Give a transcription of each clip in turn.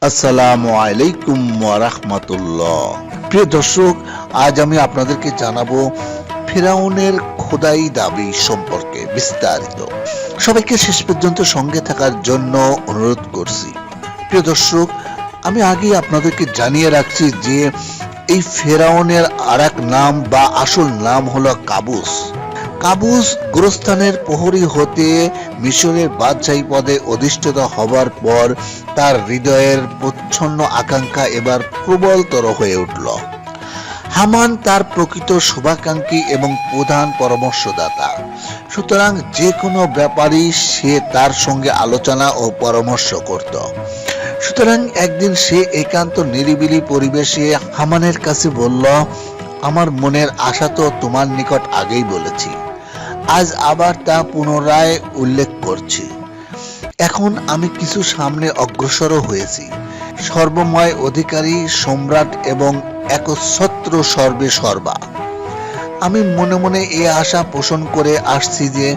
আসসালামু আলাইকুম ওয়া রাহমাতুল্লাহ। প্রিয় দর্শক, আজ আমি আপনাদেরকে জানাবো ফিরাউনের খোদাই দাবি সম্পর্কে বিস্তারিত। সবাইকে শেষ পর্যন্ত সঙ্গে থাকার জন্য অনুরোধ করছি। প্রিয় দর্শক, আমি আগেই আপনাদেরকে জানিয়ে রাখছি যে এই ফিরাউনের আরেক নাম বা আসল নাম হলো কাবুস। কাবুস গোরস্থানের প্রহরী হতে মিশরের বাদশাহী পদে অধিষ্ঠিত হবার পর তার হৃদয়ের প্রচ্ছন্ন আকাঙ্ক্ষা এবার প্রবলতর হয়ে উঠল। হামান তার প্রকৃত শুভাকাঙ্ক্ষী এবং প্রধান পরামর্শদাতা, সুতরাং যে কোনো ব্যাপারই সে তার সঙ্গে আলোচনা ও পরামর্শ করত। সুতরাং একদিন সে একান্ত নিরিবিলি পরিবেশে হামানের কাছে বলল, আমার মনের আশা তো তোমার নিকট আগেই বলেছি, আজ আবার তা পুনরায় উল্লেখ করছি। এখন আমি কিছু সামনে অগ্রসর হয়েছি। সর্বময় অধিকারী সম্রাট এবং একচ্ছত্র সর্বে সর্বা। আমি মনে মনে এ আশা পোষণ করে আসছি যে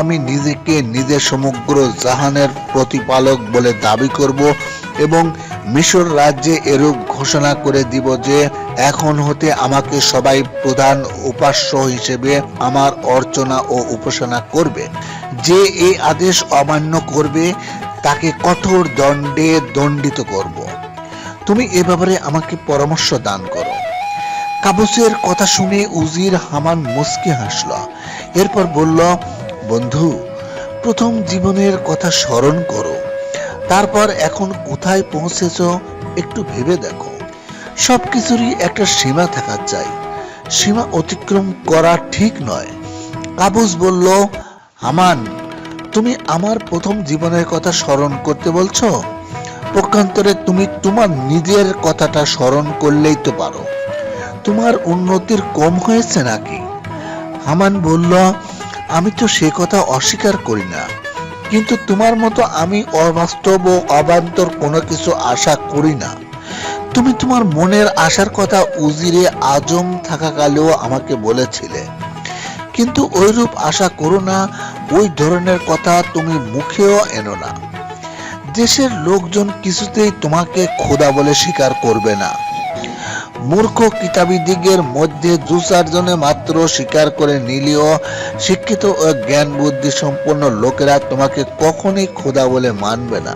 আমি নিজেকে নিজের সমগ্র জাহানের প্রতিপালক বলে দাবি করব এবং মিশর রাজ্যে এরূপ ঘোষণা করে দিব যে এখন হতে আমাকে সবাই প্রধান উপাস্য হিসেবে আমার অর্চনা ও উপাসনা করবে। যে এই আদেশ অমান্য করবে তাকে কঠোর দণ্ডে দণ্ডিত করব। তুমি এ ব্যাপারে আমাকে পরামর্শ দান করো। কাবুসের কথা শুনে উজির হামান মুচকি হাসল। এরপর বলল, বন্ধু, প্রথম জীবনের কথা স্মরণ করো, তারপর এখন কোথায় পৌঁছেছ একটু ভেবে দেখো। সবকিছুরই একটা সীমা থাকা চাই, সীমা অতিক্রম করা ঠিক নয়। কাবুস বলল, হামান, তুমি আমার প্রথম জীবনের কথা স্মরণ করতে বলছো? পক্ষান্তরে তুমি তোমার নিজের কথাটা স্মরণ করলেই তো পারো। তোমার উন্নতির কম হয়েছে নাকি? হামান বলল, আমি তো সে কথা অস্বীকার করি না, কিন্তু তোমার মতো আমি অবাস্তব ও অবান্তর কোনো কিছু আশা করি না। তুমি তোমার মনের আশার কথা উজিরে আজম থাকাকালেও আমাকে বলেছিলে, কিন্তু ওইরূপ আশা করো না, ওই ধরনের কথা তুমি মুখেও এনো না। দেশের লোকজন কিছুতেই তোমাকে খোদা বলে স্বীকার করবে না। মূর্খ কিতাবীদিগের মধ্যে দু চারজনে মাত্র স্বীকার করে নিলেও শিক্ষিত ও জ্ঞান বুদ্ধি সম্পন্ন লোকেরা তোমাকে কখনোই খোদা বলে মানবে না।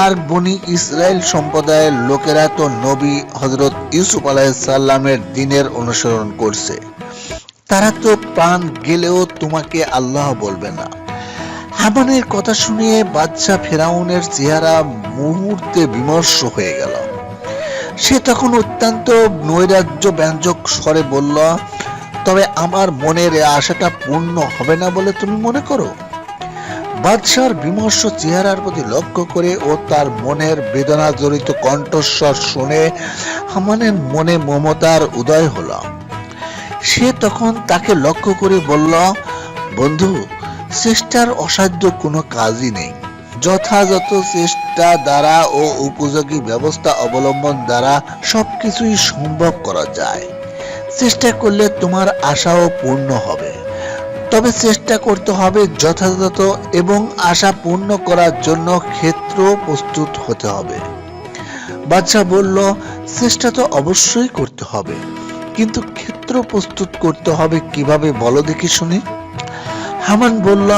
আর বনি ইসরায়েল সম্প্রদায়ের লোকেরা তো নবী হযরত ইউসুফ আলাইহিস সালামের দ্বীনের অনুসরণ করছে। তারা তো প্রাণ গেলেও তোমাকে আল্লাহ বলবে না। হামানের কথা শুনে বাদশাহ ফিরাউনের চেহারা মুহূর্তে বিমর্ষ হয়ে গেল। সে তখন অত্যন্ত নৈরাজ্য ব্যঞ্জক স্বরে বলল, তবে আমার মনের আশাটা পূর্ণ হবে না বলে তুমি মনে করো? বাদশাহর বিমর্ষ চেহারার প্রতি লক্ষ্য করে ও তার মনের বেদনা জড়িত কণ্ঠস্বর শুনে হামানের মনে মমতার উদয় হলো। সে তখন তাকে লক্ষ্য করে বলল, বন্ধু, চেষ্টার অসাধ্য কোনো কাজই নেই। যথাযথ চেষ্টা দ্বারা ও উপযোগী ব্যবস্থা অবলম্বন দ্বারা সবকিছুই সম্ভব করা যায়। চেষ্টা করলে তোমার আশাও পূর্ণ হবে, তবে চেষ্টা করতে হবে যথাযথ এবং আশা পূর্ণ করার জন্য ক্ষেত্র প্রস্তুত হতে হবে। বাদশা বলল, চেষ্টা তো অবশ্যই করতে হবে, কিন্তু ক্ষেত্র প্রস্তুত করতে হবে কিভাবে বলো দেখি শুনি। হামান বলল,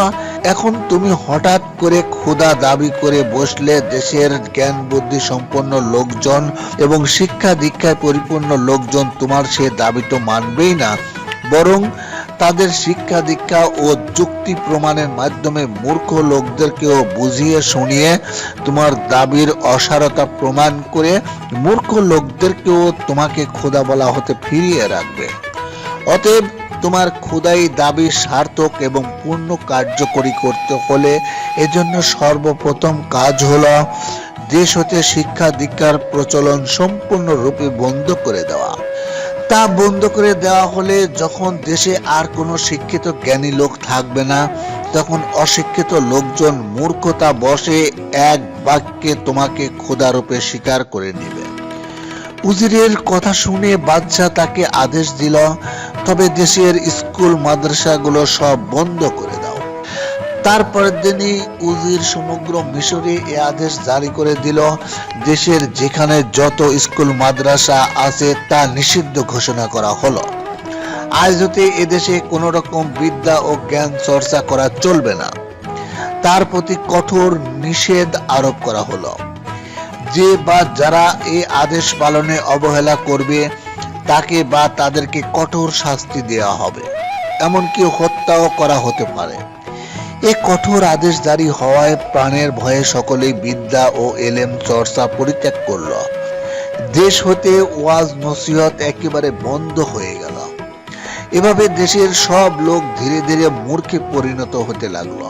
এখন তুমি হঠাৎ করে খোদা দাবি করে বসলে দেশের জ্ঞান বুদ্ধি সম্পন্ন লোকজন এবং শিক্ষা দীক্ষায় পরিপূর্ণ লোকজন তোমার সে দাবি তো মানবেই না, বরং তাদের শিক্ষা দীক্ষা ও যুক্তি প্রমাণের মাধ্যমে মূর্খ লোকদেরকেও বুঝিয়ে শুনিয়ে তোমার দাবির অসারতা প্রমাণ করে মূর্খ লোকদেরকেও তোমাকে খোদা বলা হতে ফিরিয়ে রাখবে। অতএব তোমার খোদাই দাবি সার্থক এবং পূর্ণ কার্যকরী করতে হলে এজন্য সর্বপ্রথম কাজ হলো দেশ হতে শিক্ষা দীক্ষার প্রচলন সম্পূর্ণরূপে বন্ধ করে দেওয়া। তা বন্ধ করে দেওয়া হলে যখন দেশে আর কোনো শিক্ষিত জ্ঞানী লোক থাকবে না, তখন অশিক্ষিত লোকজন মূর্খতা বশে এক বাক্যে তোমাকে খোদারূপে স্বীকার করে নেবে। উজিরের কথা শুনে বাদশাহ তাকে আদেশ দিল, তবে দেশের স্কুল মাদ্রাসাগুলো সব বন্ধ করে দাও। তারপরের দিনই উজির সমগ্র মিশরে এ আদেশ জারি করে দিল, দেশের যেখানে যত স্কুল মাদ্রাসা আছে তা নিষিদ্ধ ঘোষণা করা হলো। আজ হতে এদেশে কোন রকম বিদ্যা ও জ্ঞান চর্চা করা চলবে না, তার প্রতি কঠোর নিষেধ আরোপ করা হলো। যে বা যারা এই আদেশ পালনে অবহেলা করবে তাকে বা তাদেরকে কঠোর শাস্তি দেওয়া হবে, এমনকি হত্যাও করা হতে পারে। এ কঠোর আদেশ জারি হওয়ায় প্রাণের ভয়ে সকলেই বিদ্যা ও এলেম চর্চা পরিত্যাগ করল। দেশ হতে ওয়াজ নসিহত একেবারে বন্ধ হয়ে গেল। এভাবে দেশের সব লোক ধীরে ধীরে মূর্খে পরিণত হতে লাগলো।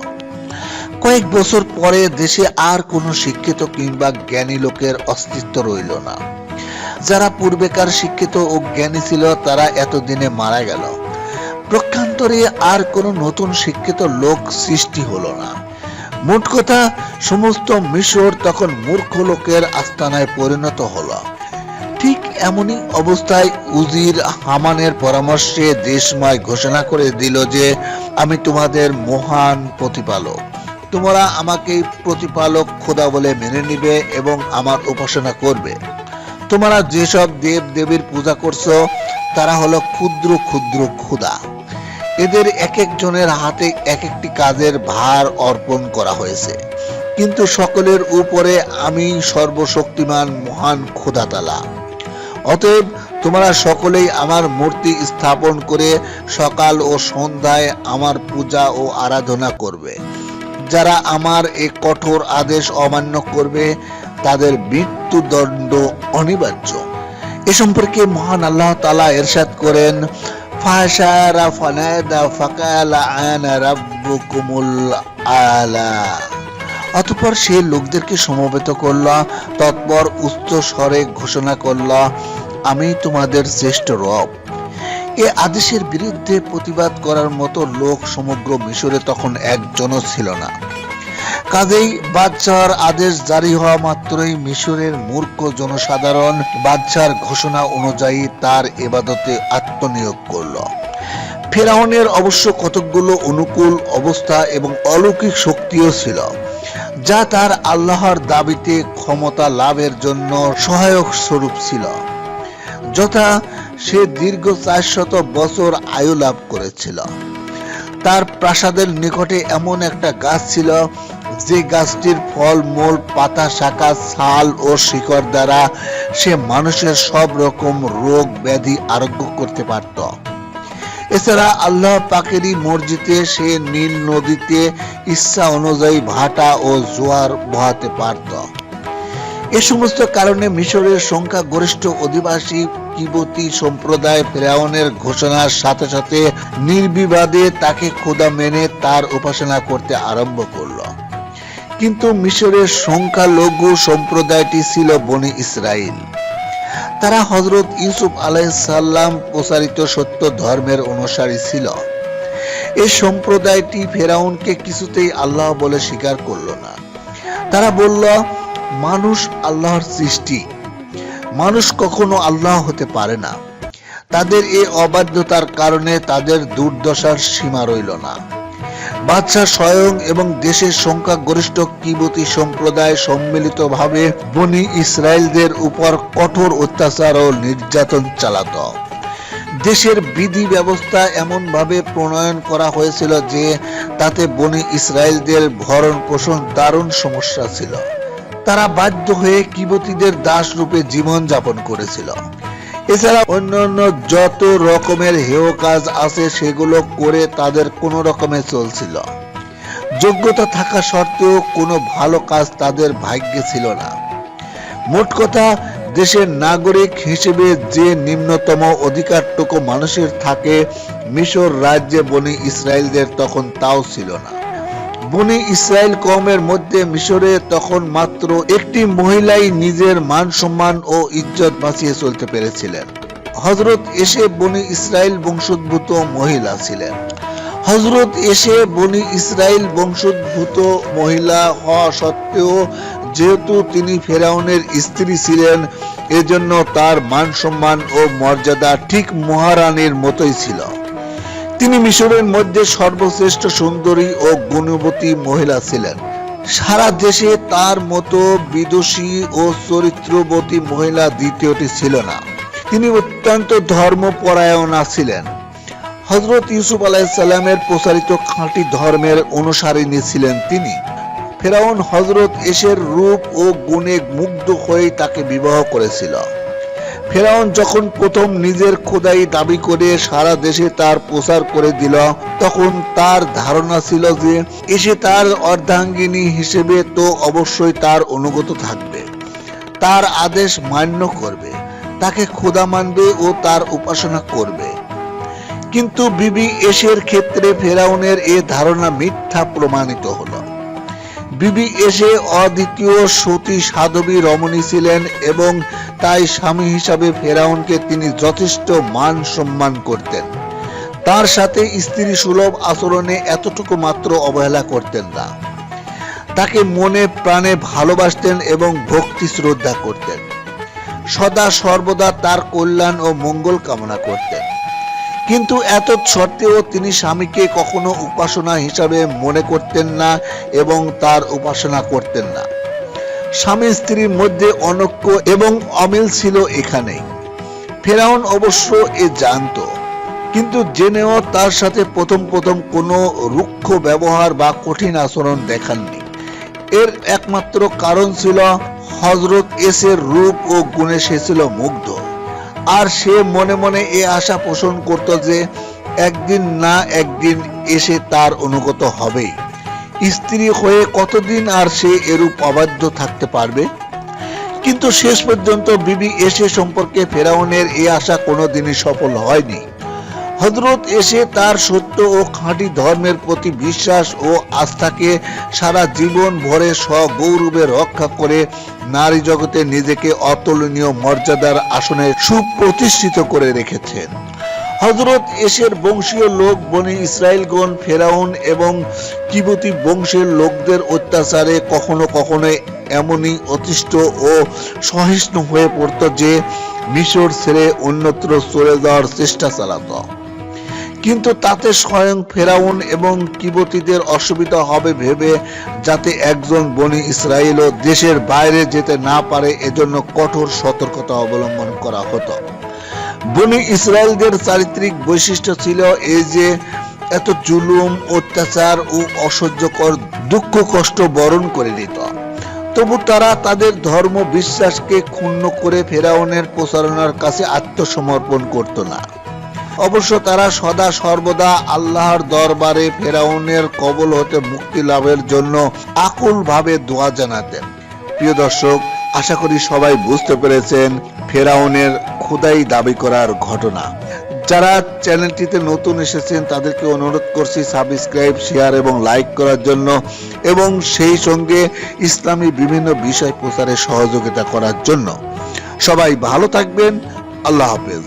কয়েক বছর পরে দেশে আর কোনো শিক্ষিত কিংবা জ্ঞানী লোকের অস্তিত্ব রইল না। যারা পূর্বেকার শিক্ষিত ও জ্ঞানী ছিল তারা এতদিনে মারা গেল। প্রক্ষান্তরে আর কোনো নতুন শিক্ষিত লোক সৃষ্টি হলো না। মোট কথা, সমস্ত মিশর তখন মূর্খ লোকের আস্তানায় পরিণত হলো। ঠিক এমনই অবস্থায় উজির হামানের পরামর্শে দেশময় ঘোষণা করে দিল যে আমি তোমাদের মহান প্রতিপালক, তোমরা আমাকে প্রতিপালক খোদা বলে মেনে নিবে এবং আমার উপাসনা করবে। তোমরা যেসব দেব দেবীর পূজা করছো তারা হলো ক্ষুদ্র ক্ষুদ্র খোদা। এদের এক একজনের হাতে এক একটি কাজের ভার অর্পণ করা হয়েছে, কিন্তু সকলের উপরে আমি সর্বশক্তিমান মহান খোদা তাআলা। অতএব তোমরা সকলেই আমার মূর্তি স্থাপন করে সকাল ও সন্ধ্যায় আমার পূজা ও আরাধনা করবে। যারা আমার এই কঠোর আদেশ অমান্য করবে তাদের মৃত্যুদণ্ড অনিবার্য। এ সম্পর্কে মহান আল্লাহ তাআলা ইরশাদ করেন, ফাশারা ফানাদা ফাকালা আনা রাব্বুকুমুল আলা। অতঃপর সে লোকদেরকে সমবেত করল, তৎপর উচ্চ স্বরে ঘোষণা করল, আমি তোমাদের শ্রেষ্ঠ রব। এ আদেশের বিরুদ্ধে প্রতিবাদ করার মতো লোক সমগ্র মিশরে তখন একজনও ছিল না। কাজেই বাদশাহর আদেশ জারি হওয়া মাত্রই মিশরের মূর্খ জনসাধারণ বাদশাহর ঘোষণা অনুযায়ী তার ইবাদতে আত্মনিয়োগ করল। ফেরাউনের অবশ্য কতকগুলো অনুকূল অবস্থা এবং অলৌকিক শক্তিও ছিল, যা তার আল্লাহর দাবিতে ক্ষমতা লাভের জন্য সহায়ক স্বরূপ ছিল। যথা, সে দীর্ঘ 400 বছর আয়ু লাভ করেছিল। তার প্রাসাদের নিকটে এমন একটা গাছ ছিল যে গাছটির ফল, মূল, পাতা, শাখা, ছাল ও শিকড় দ্বারা সে মানুষের সব রকম রোগ ব্যাধি আরোগ্য করতে পারত। এছাড়া আল্লাহ পাকেরই মর্জিতে সে নীল নদীতে ইচ্ছা অনুযায়ী ভাটা ও জোয়ার বহাতে পারত। এ সমস্ত কারণে মিশরের সংখ্যা গরিষ্ঠ অধিবাসী কিবতী সম্প্রদায় ফেরাউনের ঘোষণার সাথে সাথে নির্বিবাদে তাকে খোদা মেনে তার উপাসনা করতে আরম্ভ করল। কিন্তু মিশরের সংখ্যালঘু সম্প্রদায়টি ছিল বনি ইসরাইল। তারা হযরত ইউসুফ আলাইহিস সালাম প্রচারিত সত্য ধর্মের অনুসারী ছিল। এই সম্প্রদায়টি ফেরাউনকে কিছুতেই আল্লাহ বলে স্বীকার করল না। তারা বলল, মানুষ আল্লাহর সৃষ্টি, মানুষ কখনো আল্লাহ হতে পারে না। তাদের এই অবাধ্যতার কারণে তাদের দুর্দশার সীমা রইল না। বাদশাহ স্বয়ং এবং দেশের সংখ্যাগরিষ্ঠ কিবতী সম্প্রদায় সম্মিলিতভাবে বনি ইসরায়েলদের উপর কঠোর অত্যাচার ও নির্যাতন চালাত। দেশের বিধি ব্যবস্থা এমন ভাবে প্রণয়ন করা হয়েছিল যে তাতে বনি ইসরায়েলদের ভরণ পোষণ দারুণ সমস্যা ছিল। তারা বাধ্য হয়ে কিবতীদের দাস রূপে জীবন যাপন করেছিল। এছাড়া অন্যান্য যত রকমের হেয় কাজ আছে সেগুলো করে তাদের কোনো রকমে চলছিল। যোগ্যতা থাকা সত্ত্বেও কোনো ভালো কাজ তাদের ভাগ্যে ছিল না। মোট কথা, দেশের নাগরিক হিসেবে যে নিম্নতম অধিকারটুকু মানুষের থাকে, মিশর রাজ্যে বনি ইসরায়েলদের তখন তাও ছিল না। বনি ইসরায়েল কওমের মধ্যে মিশরে তখন মাত্র একটি মহিলাই নিজের মান সম্মান ও ইজ্জত বাঁচিয়ে চলতে পেরেছিলেন। হযরত এসে বনি ইসরায়েল বংশোদ্ভূত মহিলা ছিলেন। হযরত এসে বনি ইসরায়েল বংশোদ্ভূত মহিলা হওয়া সত্ত্বেও যেহেতু তিনি ফেরাউনের স্ত্রী ছিলেন, এজন্য তার মান সম্মান ও মর্যাদা ঠিক মহারানীর মতোই ছিল। তিনি মিশরের মধ্যে সর্বশ্রেষ্ঠ সুন্দরী ও গুণবতী মহিলা ছিলেন। সারা দেশে তার মতো বিদুষী ও চরিত্রবতী মহিলা দ্বিতীয়টি ছিল না। তিনি অত্যন্ত ধর্মপরায়ণা ছিলেন। হযরত ইউসুফ আলাইহিস সালামের প্রচারিত খাঁটি ধর্মের অনুসারিণী ছিলেন তিনি। ফেরাউন হযরত এসের রূপ ও গুণে মুগ্ধ হয়ে তাকে বিবাহ করেছিল। ফেরাউন যখন প্রথম নিজের খোদাই দাবি করে সারা দেশে তার প্রচার করে দিল, তখন তার ধারণা ছিল যে এসে তার অর্ধাঙ্গিনী হিসেবে তো অবশ্যই তার অনুগত থাকবে, তার আদেশ মান্য করবে, তাকে খোদা মানবে ও তার উপাসনা করবে। কিন্তু বিবি এসের ক্ষেত্রে ফেরাউনের এ ধারণা মিথ্যা প্রমাণিত হলো। বিবি এসে অদ্বিতীয় সতী সাধবী রমণী ছিলেন এবং তাই স্বামী হিসাবে ফেরাউনকে তিনি যথেষ্ট মান সম্মান করতেন। তার সাথে স্ত্রী সুলভ আচরণে এতটুকু মাত্র অবহেলা করতেন না। তাকে মনে প্রাণে ভালোবাসতেন এবং ভক্তি শ্রদ্ধা করতেন। সদা সর্বদা তার কল্যাণ ও মঙ্গল কামনা করতেন। কিন্তু এত সত্ত্বেও তিনি স্বামীকে কখনো উপাসনা হিসাবে মনে করতেন না এবং তার উপাসনা করতেন না। স্বামী স্ত্রীর মধ্যে অনৈক্য এবং অমিল ছিল এখানেই। ফেরাউন অবশ্য এ জানত, কিন্তু জেনেও তার সাথে প্রথম কোনো রুক্ষ ব্যবহার বা কঠিন আচরণ দেখাননি। এর একমাত্র কারণ ছিল হযরত এসের রূপ ও গুণে সে ছিল মুগ্ধ। আর সে মনে মনে এ আশা পোষণ করত যে একদিন না একদিন এসে তার অনুগত হবেই। স্ত্রী হয়ে কতদিন আর সে এরূপ অবাধ্য থাকতে পারবে? কিন্তু শেষ পর্যন্ত বিবি এসে সম্পর্কে ফেরাউনের এ আশা কোনোদিনই সফল হয়নি। হযরত এসে তার সত্য ও খাঁটি ধর্মের প্রতি বিশ্বাস ও আস্থাকে সারা জীবন ভরে সগৌরবে রক্ষা করে নারী জগতে নিজেকে অতুলনীয় মর্যাদার আসনে সুপ্রতিষ্ঠিত করে রেখেছেন। হযরত এসের বংশীয় লোক বনি ইসরাইলগণ ফেরাউন এবং কিবতী বংশের লোকদের অত্যাচারে কখনো এমনই অতিষ্ঠ ও সহিষ্ণু হয়ে পড়ত যে মিশর ছেড়ে অন্যত্র চলে যাওয়ার চেষ্টা চালাত। কিন্তু তাতে স্বয়ং ফেরাউন এবং কিবতীদের অসুবিধা হবে ভেবে যাতে একজন বনি ইসরাইলও দেশের বাইরে যেতে না পারে এজন্য কঠোর সতর্কতা অবলম্বন করা হতো। বনি ইসরাইলদের চারিত্রিক বৈশিষ্ট্য ছিল এই যে এত জুলুম, অত্যাচার ও অসহ্যকর দুঃখ কষ্ট বরণ করে নিত, তবু তারা তাদের ধর্ম বিশ্বাসকে ক্ষুণ্ণ করে ফেরাউনের প্রচারণার কাছে আত্মসমর্পণ করত না। অবশ্য তারা সদা সর্বদা আল্লাহর দরবারে ফেরাউনের কবল হতে মুক্তি লাভের জন্য আকুল ভাবে দোয়া জানাতেন। প্রিয় দর্শক, আশা করি সবাই বুঝতে পেরেছেন ফেরাউনের খোদাই দাবি করার ঘটনা। যারা চ্যানেলটিতে নতুন এসেছেন তাদেরকে অনুরোধ করছি সাবস্ক্রাইব, শেয়ার এবং লাইক করার জন্য এবং সেই সঙ্গে ইসলামী বিভিন্ন বিষয় প্রচারে সহযোগিতা করার জন্য। সবাই ভালো থাকবেন। আল্লাহ হাফেজ।